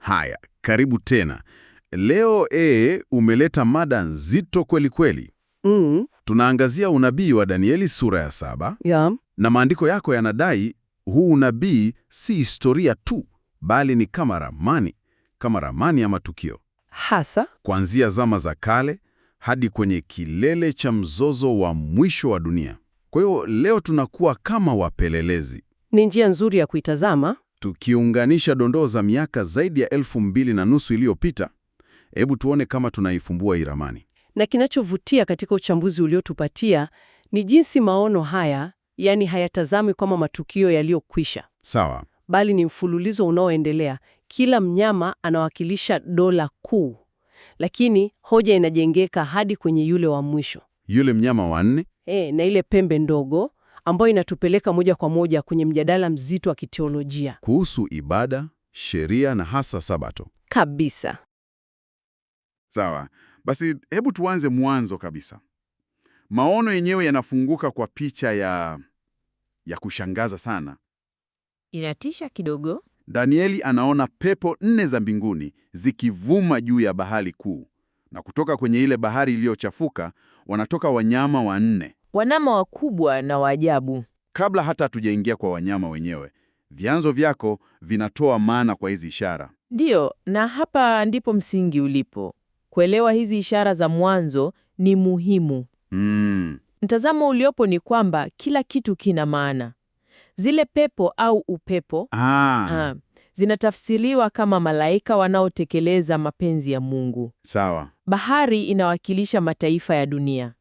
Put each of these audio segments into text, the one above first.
Haya, karibu tena. Leo umeleta mada nzito kweli kweli. Tunaangazia unabii wa Danieli sura ya 7. Yeah. Na maandiko yako yanadai huu unabii si historia tu, bali ni kama ramani ya matukio. Hasa Kuanzia zama za kale hadi kwenye kilele cha mzozo wa mwisho wa dunia. Kwa hiyo leo tunakuwa kama wapelelezi, ni njia nzuri ya kuitazama. tukiunganisha dondoo za miaka zaidi ya 2,500 iliyopita. Hebu tuone kama tunaifumbua hii ramani. Na kinachovutia katika uchambuzi uliotupatia ni jinsi maono haya, yani hayatazamwi kama matukio yaliyokwisha, Sawa. bali ni mfululizo unaoendelea. Kila mnyama anawakilisha dola kuu, lakini hoja inajengeka hadi kwenye yule wa mwisho, Yule mnyama wa 4. na ile pembe ndogo ambayo inatupeleka moja kwa moja kwenye mjadala mzito wa kiteolojia Kuhusu ibada, sheria na hasa Sabato. kabisa. Sawa, basi hebu tuanze mwanzo kabisa. Maono yenyewe yanafunguka kwa picha ya kushangaza sana. Inatisha kidogo. Danieli anaona pepo 4 za mbinguni zikivuma juu ya bahari kuu, na kutoka kwenye ile bahari iliyochafuka wanatoka wanyama 4. Wanyama wakubwa na wa ajabu. Kabla hata hatujaingia kwa wanyama wenyewe, vyanzo vyako vinatoa maana kwa hizi ishara. Ndiyo, na hapa ndipo msingi ulipo. Kuelewa hizi ishara za mwanzo ni muhimu. Mtazamo uliopo ni kwamba kila kitu kina maana. Zile pepo au upepo zinatafsiriwa kama malaika wanaotekeleza mapenzi ya Mungu. Sawa. Bahari inawakilisha mataifa ya dunia,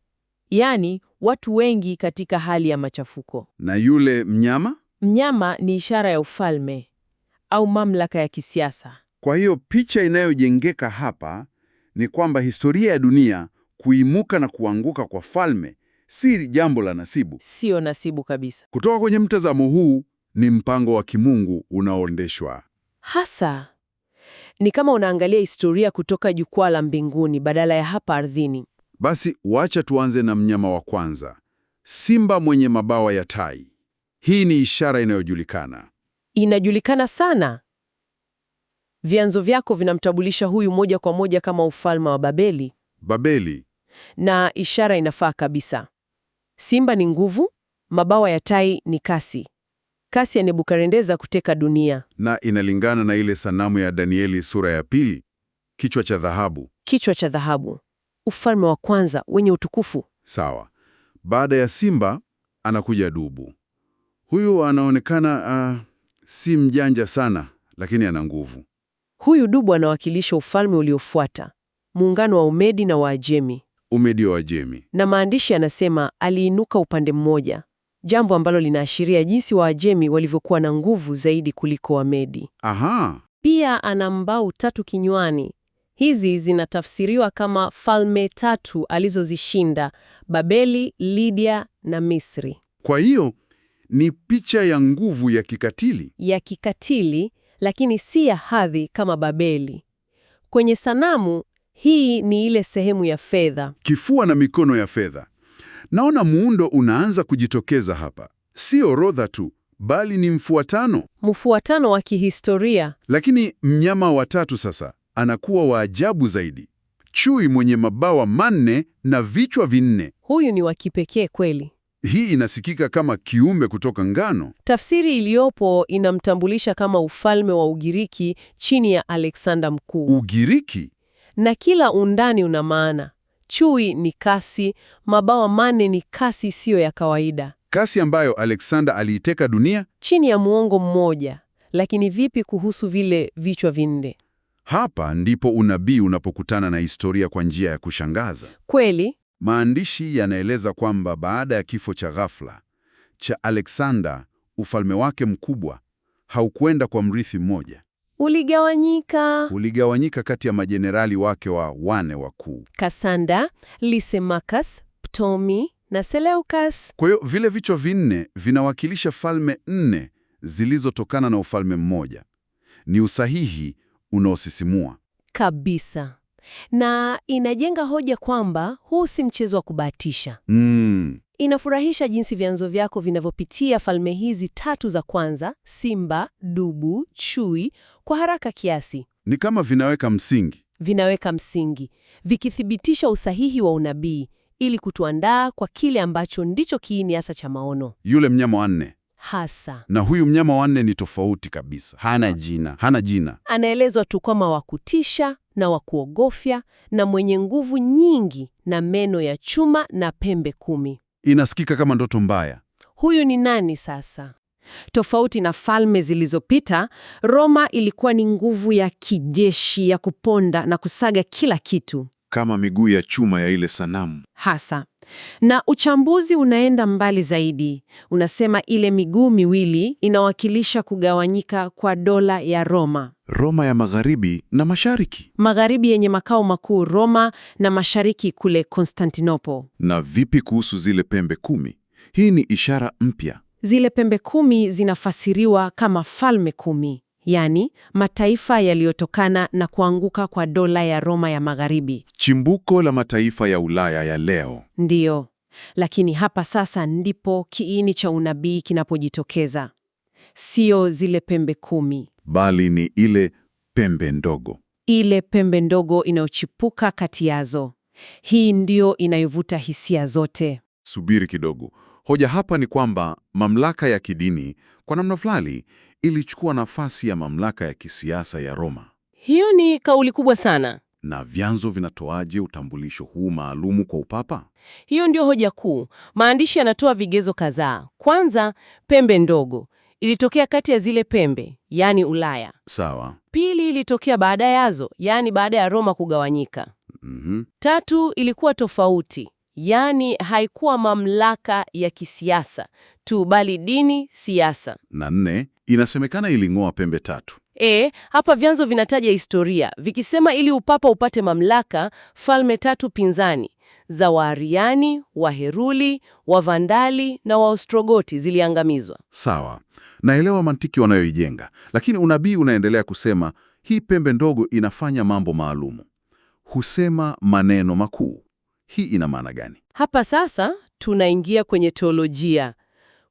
yaani watu wengi katika hali ya machafuko. Na yule mnyama? Mnyama ni ishara ya ufalme au mamlaka ya kisiasa. Kwa hiyo picha inayojengeka hapa ni kwamba historia ya dunia, kuimuka na kuanguka kwa falme, si jambo la nasibu. Sio nasibu kabisa. Kutoka kwenye mtazamo huu, ni mpango wa kimungu unaoendeshwa. Hasa ni kama unaangalia historia kutoka jukwaa la mbinguni badala ya hapa ardhini. Basi wacha tuanze na mnyama wa kwanza, simba mwenye mabawa ya tai. Hii ni ishara inayojulikana. Inajulikana sana. Vyanzo vyako vinamtambulisha huyu moja kwa moja kama ufalme wa Babeli. Babeli. Na ishara inafaa kabisa. Simba ni nguvu, mabawa ya tai ni kasi. Kasi ya Nebukadneza kuteka dunia. Na inalingana na ile sanamu ya Danieli sura ya 2, kichwa cha dhahabu. Kichwa cha dhahabu. Ufalme wa kwanza wenye utukufu. Sawa. Baada ya simba anakuja dubu. Huyu anaonekana si mjanja sana, lakini ana nguvu. Huyu dubu anawakilisha ufalme uliofuata, muungano wa Umedi na Waajemi. Umedi wa Ajemi. Na maandishi yanasema aliinuka upande mmoja, jambo ambalo linaashiria jinsi Waajemi walivyokuwa na nguvu zaidi kuliko Wamedi. Aha. Pia ana mbao 3 kinywani. Hizi zinatafsiriwa kama falme 3 alizozishinda: Babeli, Lydia na Misri. Kwa hiyo ni picha ya nguvu ya kikatili. Ya kikatili, lakini si ya hadhi kama Babeli. Kwenye sanamu hii ni ile sehemu ya fedha. Kifua na mikono ya fedha. Naona muundo unaanza kujitokeza hapa. Si orodha tu, bali ni mfuatano. Mfuatano wa kihistoria. Lakini mnyama wa 3 sasa anakuwa wa ajabu zaidi. Chui mwenye mabawa 4 na vichwa 4. Huyu ni wa kipekee kweli. Hii inasikika kama kiumbe kutoka ngano. Tafsiri iliyopo inamtambulisha kama ufalme wa Ugiriki chini ya Alexander Mkuu. Ugiriki? Na kila undani una maana. Chui ni kasi, mabawa 4 ni kasi isiyo ya kawaida. Kasi ambayo Alexander aliiteka dunia Chini ya muongo mmoja. Lakini vipi kuhusu vile vichwa 4? Hapa ndipo unabii unapokutana na historia kwa njia ya kushangaza. Kweli? Maandishi yanaeleza kwamba baada ya kifo cha ghafla cha Alexander, ufalme wake mkubwa haukwenda kwa mrithi mmoja. Uligawanyika. Uligawanyika kati ya majenerali wake wa 4 wakuu. Kasanda, Lysimachus, Ptolemy na Seleucus. Kwa hiyo vile vichwa 4 vinawakilisha falme 4 zilizotokana na ufalme mmoja. Ni usahihi unaosisimua Kabisa. Na inajenga hoja kwamba huu si mchezo wa kubahatisha. Inafurahisha jinsi vyanzo vyako vinavyopitia falme hizi 3 za kwanza, simba, dubu, chui, kwa haraka kiasi. Ni kama vinaweka msingi. Vinaweka msingi, vikithibitisha usahihi wa unabii ili kutuandaa kwa kile ambacho ndicho kiini hasa cha maono. Yule mnyama wa nne. Hasa Na huyu mnyama wa nne ni tofauti kabisa. Hana jina. Hana jina. anaelezwa tu kama wa kutisha na wa kuogofya na mwenye nguvu nyingi na meno ya chuma na pembe 10. Inasikika kama ndoto mbaya. Huyu ni nani sasa? Tofauti na falme zilizopita, Roma ilikuwa ni nguvu ya kijeshi ya kuponda na kusaga kila kitu. Kama miguu ya chuma ya ile sanamu. Hasa. Na uchambuzi unaenda mbali zaidi. Unasema ile miguu miwili inawakilisha kugawanyika kwa dola ya Roma. Roma ya magharibi na mashariki. Magharibi yenye makao makuu Roma na mashariki kule Konstantinopo. Na vipi kuhusu zile pembe 10? Hii ni ishara mpya. Zile pembe 10 zinafasiriwa kama falme 10, yani mataifa yaliyotokana na kuanguka kwa dola ya Roma ya magharibi. Chimbuko la mataifa ya Ulaya ya leo. Ndiyo, lakini hapa sasa ndipo kiini cha unabii kinapojitokeza. Sio zile pembe 10, Bali ni ile pembe ndogo. ile pembe ndogo inayochipuka kati yazo. Hii ndio inayovuta hisia zote. Subiri kidogo. Hoja hapa ni kwamba mamlaka ya kidini kwa namna fulani ilichukua nafasi ya mamlaka ya kisiasa ya Roma. Hiyo ni kauli kubwa sana. Na vyanzo vinatoaje utambulisho huu maalumu kwa upapa? Hiyo ndio hoja kuu. Maandishi yanatoa vigezo kadhaa. Kwanza, pembe ndogo ilitokea kati ya zile pembe, yani Ulaya. Sawa. Pili, ilitokea baada yazo, yani baada ya Roma kugawanyika. Tatu, ilikuwa tofauti, yani haikuwa mamlaka ya kisiasa tu, bali dini, siasa. Na 4, inasemekana iling'oa pembe 3. Hapa vyanzo vinataja historia, vikisema ili upapa upate mamlaka, falme 3 pinzani za Waariani, Waheruli, Wavandali na Waostrogoti ziliangamizwa. Sawa. Naelewa mantiki wanayoijenga, lakini unabii unaendelea kusema hii pembe ndogo inafanya mambo maalumu. Husema maneno makuu. Hii ina maana gani? Hapa sasa tunaingia kwenye teolojia.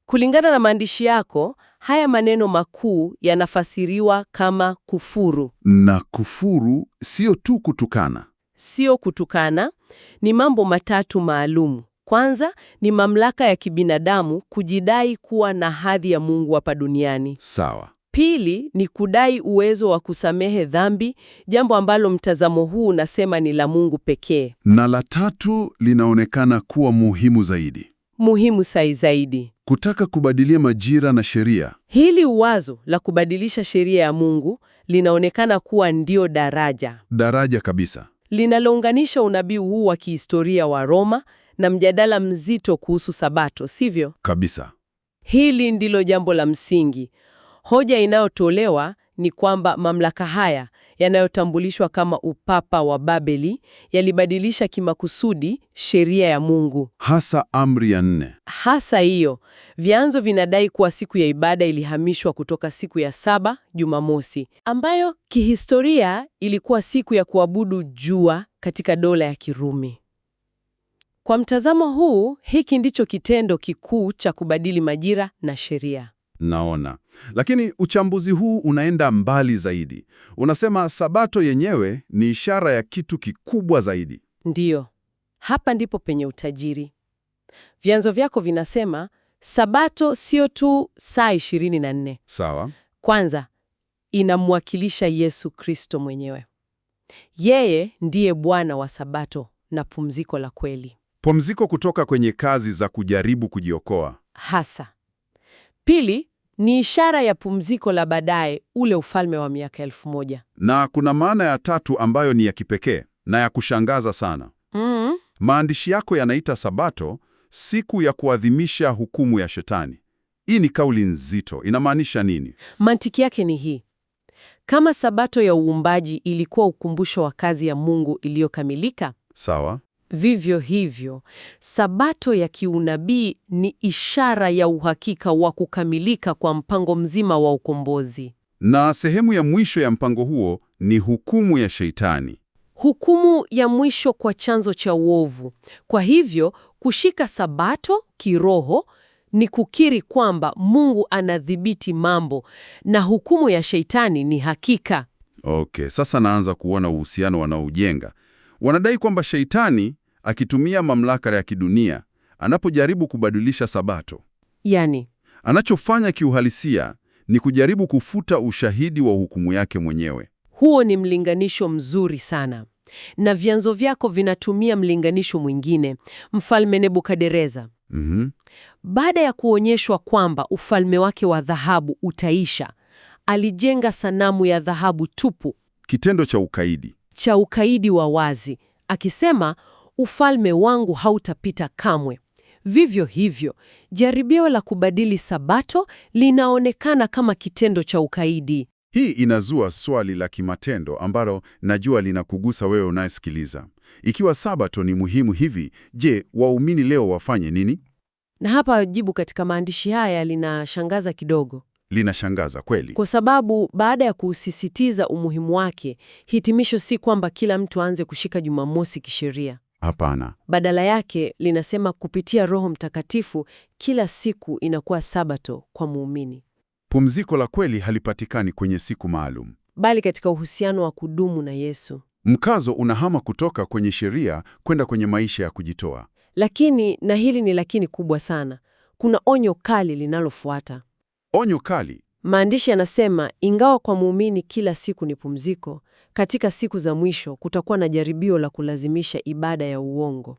Kulingana na maandishi yako, haya maneno makuu yanafasiriwa kama kufuru. Na kufuru sio tu kutukana. Sio kutukana, ni mambo matatu maalumu. Kwanza ni mamlaka ya kibinadamu kujidai kuwa na hadhi ya Mungu hapa duniani. Sawa. Pili ni kudai uwezo wa kusamehe dhambi, jambo ambalo mtazamo huu unasema ni la Mungu pekee. Na la 3 linaonekana kuwa muhimu zaidi. Muhimu zaidi. Kutaka kubadilia majira na sheria. Hili wazo la kubadilisha sheria ya Mungu linaonekana kuwa ndio Daraja kabisa. linalounganisha unabii huu wa kihistoria wa Roma na mjadala mzito kuhusu Sabato, sivyo? Kabisa. Hili ndilo jambo la msingi. Hoja inayotolewa ni kwamba mamlaka haya yanayotambulishwa kama upapa wa Babeli yalibadilisha kimakusudi sheria ya Mungu. Hasa amri ya 4. Hasa hiyo, vyanzo vinadai kuwa siku ya ibada ilihamishwa kutoka siku ya 7, Jumamosi, ambayo kihistoria ilikuwa siku ya kuabudu jua katika dola ya Kirumi. Kwa mtazamo huu, hiki ndicho kitendo kikuu cha kubadili majira na sheria. Naona. Lakini uchambuzi huu unaenda mbali zaidi. Unasema Sabato yenyewe ni ishara ya kitu kikubwa zaidi. Ndiyo. Hapa ndipo penye utajiri. Vyanzo vyako vinasema Sabato sio tu saa 24. Sawa. Kwanza, inamwakilisha Yesu Kristo mwenyewe. Yeye ndiye Bwana wa Sabato na pumziko la kweli. Pumziko kutoka kwenye kazi za kujaribu kujiokoa. Hasa. Pili, ni ishara ya pumziko la baadaye, ule ufalme wa miaka 1000. Na kuna maana ya 3 ambayo ni ya kipekee na ya kushangaza sana. Maandishi yako yanaita Sabato siku ya kuadhimisha hukumu ya Shetani. Hii ni kauli nzito. Inamaanisha nini? Mantiki yake ni hii. Kama Sabato ya uumbaji ilikuwa ukumbusho wa kazi ya Mungu iliyokamilika, Sawa. vivyo hivyo, Sabato ya kiunabii ni ishara ya uhakika wa kukamilika kwa mpango mzima wa ukombozi. Na sehemu ya mwisho ya mpango huo ni hukumu ya Shetani. Hukumu ya mwisho kwa chanzo cha uovu. Kwa hivyo, kushika Sabato kiroho ni kukiri kwamba Mungu anadhibiti mambo na hukumu ya Shetani ni hakika. Okay, sasa naanza kuona uhusiano wanaoujenga. Wanadai kwamba Sheitani akitumia mamlaka ya kidunia anapojaribu kubadilisha Sabato, Yaani, anachofanya kiuhalisia ni kujaribu kufuta ushahidi wa hukumu yake mwenyewe. huo ni mlinganisho mzuri sana, na vyanzo vyako vinatumia mlinganisho mwingine. Mfalme Nebukadreza, baada ya kuonyeshwa kwamba ufalme wake wa dhahabu utaisha, alijenga sanamu ya dhahabu tupu, Kitendo cha ukaidi. cha ukaidi wa wazi, akisema ufalme wangu hautapita kamwe. Vivyo hivyo, jaribio la kubadili Sabato linaonekana kama kitendo cha ukaidi. Hii inazua swali la kimatendo ambalo najua linakugusa wewe unayesikiliza. Ikiwa Sabato ni muhimu hivi, je, waumini leo wafanye nini? Na hapa jibu katika maandishi haya linashangaza kidogo, Linashangaza kweli. kwa sababu baada ya kusisitiza umuhimu wake, hitimisho si kwamba kila mtu aanze kushika Jumamosi kisheria. Hapana. Badala yake linasema kupitia Roho Mtakatifu kila siku inakuwa Sabato kwa muumini, Pumziko la kweli halipatikani kwenye siku maalum. bali katika uhusiano wa kudumu na Yesu. Mkazo unahama kutoka kwenye sheria kwenda kwenye maisha ya kujitoa. Lakini, na hili ni lakini kubwa sana, kuna onyo kali linalofuata. Onyo kali. Maandishi yanasema ingawa kwa muumini kila siku ni pumziko, katika siku za mwisho kutakuwa na jaribio la kulazimisha ibada ya uongo.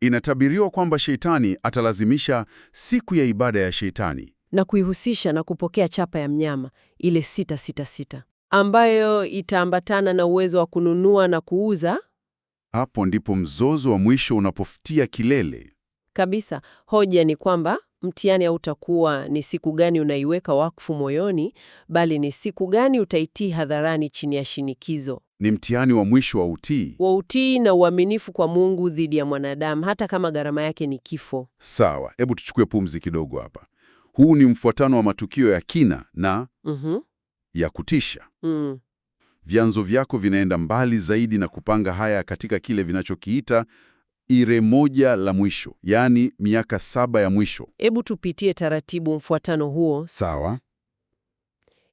Inatabiriwa kwamba Sheitani atalazimisha siku ya ibada ya Sheitani. Na kuihusisha na kupokea chapa ya mnyama ile 666 ambayo itaambatana na uwezo wa kununua na kuuza Hapo ndipo mzozo wa mwisho unapofikia kilele. kabisa. Hoja ni kwamba mtihani hautakuwa ni siku gani unaiweka wakfu moyoni, bali ni siku gani utaitii hadharani chini ya shinikizo, Ni mtihani wa mwisho wa utii. wa utii na uaminifu kwa Mungu dhidi ya mwanadamu, hata kama gharama yake ni kifo. Sawa, hebu tuchukue pumzi kidogo hapa. Huu ni mfuatano wa matukio ya kina na ya kutisha. Vyanzo vyako vinaenda mbali zaidi na kupanga haya katika kile vinachokiita ire moja la mwisho, yaani miaka 7 ya mwisho. Hebu tupitie taratibu mfuatano huo. Sawa.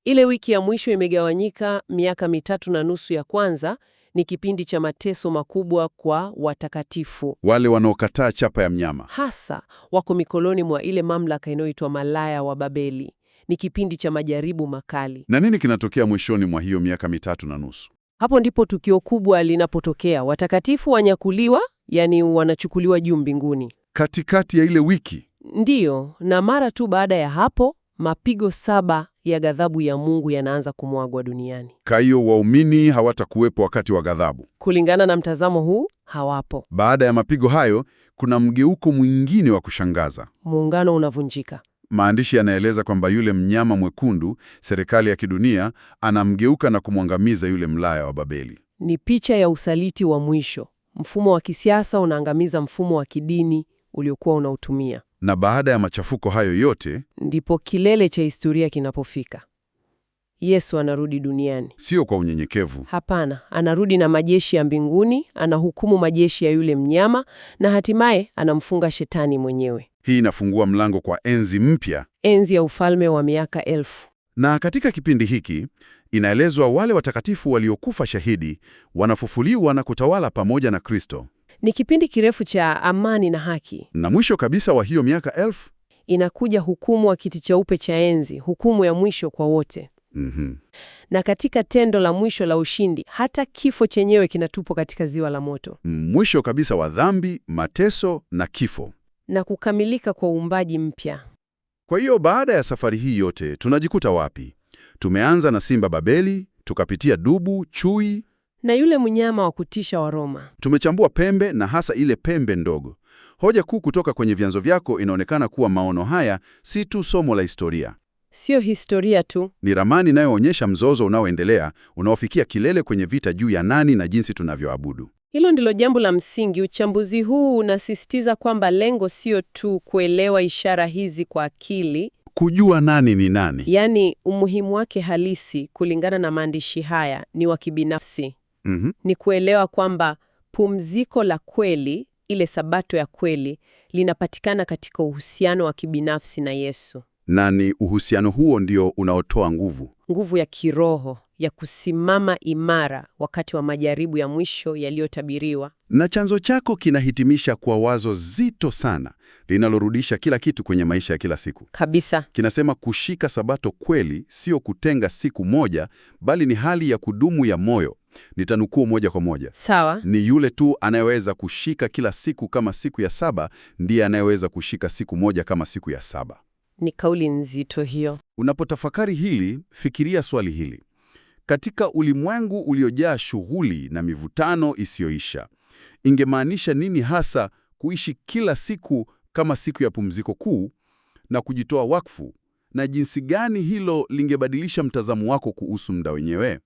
Ile wiki ya mwisho imegawanyika. Miaka 3.5 ya kwanza ni kipindi cha mateso makubwa kwa watakatifu, Wale wanaokataa chapa ya mnyama. hasa wako mikononi mwa ile mamlaka inayoitwa Malaya wa Babeli. Ni kipindi cha majaribu makali. Na nini kinatokea mwishoni mwa hiyo miaka 3.5? Hapo ndipo tukio kubwa linapotokea. Watakatifu wanyakuliwa, yani wanachukuliwa juu mbinguni. Katikati ya ile wiki. Ndiyo, na mara tu baada ya hapo, mapigo 7 ya ghadhabu ya Mungu yanaanza kumwagwa duniani. Kwa hiyo waumini hawatakuwepo wakati wa ghadhabu. Kulingana na mtazamo huu, hawapo. Baada ya mapigo hayo, kuna mgeuko mwingine wa kushangaza. Muungano unavunjika. Maandishi yanaeleza kwamba yule mnyama mwekundu, serikali ya kidunia, anamgeuka na kumwangamiza yule mlaya wa Babeli. Ni picha ya usaliti wa mwisho. Mfumo wa kisiasa unaangamiza mfumo wa kidini uliokuwa unautumia. Na baada ya machafuko hayo yote, Ndipo kilele cha historia kinapofika. Yesu anarudi duniani. sio kwa unyenyekevu. Hapana, anarudi na majeshi ya mbinguni, anahukumu majeshi ya yule mnyama na hatimaye anamfunga Shetani mwenyewe. Hii inafungua mlango kwa enzi mpya. Enzi ya ufalme wa miaka 1000. Na katika kipindi hiki, inaelezwa wale watakatifu waliokufa shahidi wanafufuliwa na kutawala pamoja na Kristo. Ni kipindi kirefu cha amani na haki. Na mwisho kabisa wa hiyo miaka 1000, Inakuja hukumu wa kiti cheupe cha enzi, hukumu ya mwisho kwa wote. Na katika tendo la mwisho la ushindi, hata kifo chenyewe kinatupwa katika ziwa la moto. mwisho kabisa wa dhambi, mateso na kifo. Na kukamilika kwa uumbaji mpya. Kwa hiyo baada ya safari hii yote tunajikuta wapi? Tumeanza na simba Babeli, tukapitia dubu, chui, Na yule mnyama wa kutisha wa Roma. tumechambua pembe na hasa ile pembe ndogo. Hoja kuu kutoka kwenye vyanzo vyako inaonekana kuwa maono haya si tu somo la historia. Sio historia tu. Ni ramani inayoonyesha mzozo unaoendelea, unaofikia kilele kwenye vita juu ya nani na jinsi tunavyoabudu. Hilo ndilo jambo la msingi. Uchambuzi huu unasisitiza kwamba lengo sio tu kuelewa ishara hizi kwa akili, Kujua nani ni nani. yaani umuhimu wake halisi kulingana na maandishi haya ni wa kibinafsi. Ni kuelewa kwamba pumziko la kweli, ile sabato ya kweli, linapatikana katika uhusiano wa kibinafsi na Yesu. Na ni uhusiano huo ndio unaotoa nguvu. Nguvu ya kiroho ya kusimama imara wakati wa majaribu ya mwisho yaliyotabiriwa. Na chanzo chako kinahitimisha kwa wazo zito sana, linalorudisha kila kitu kwenye maisha ya kila siku. Kabisa. Kinasema kushika Sabato kweli sio kutenga siku moja, bali ni hali ya kudumu ya moyo. Nitanukuu moja kwa moja. Sawa. Ni yule tu anayeweza kushika kila siku kama siku ya saba, ndiye anayeweza kushika siku moja kama siku ya saba. Ni kauli nzito hiyo. Unapotafakari hili, fikiria swali hili. Katika ulimwengu uliojaa shughuli na mivutano isiyoisha, ingemaanisha nini hasa kuishi kila siku kama siku ya pumziko kuu na kujitoa wakfu, na jinsi gani hilo lingebadilisha mtazamo wako kuhusu muda wenyewe?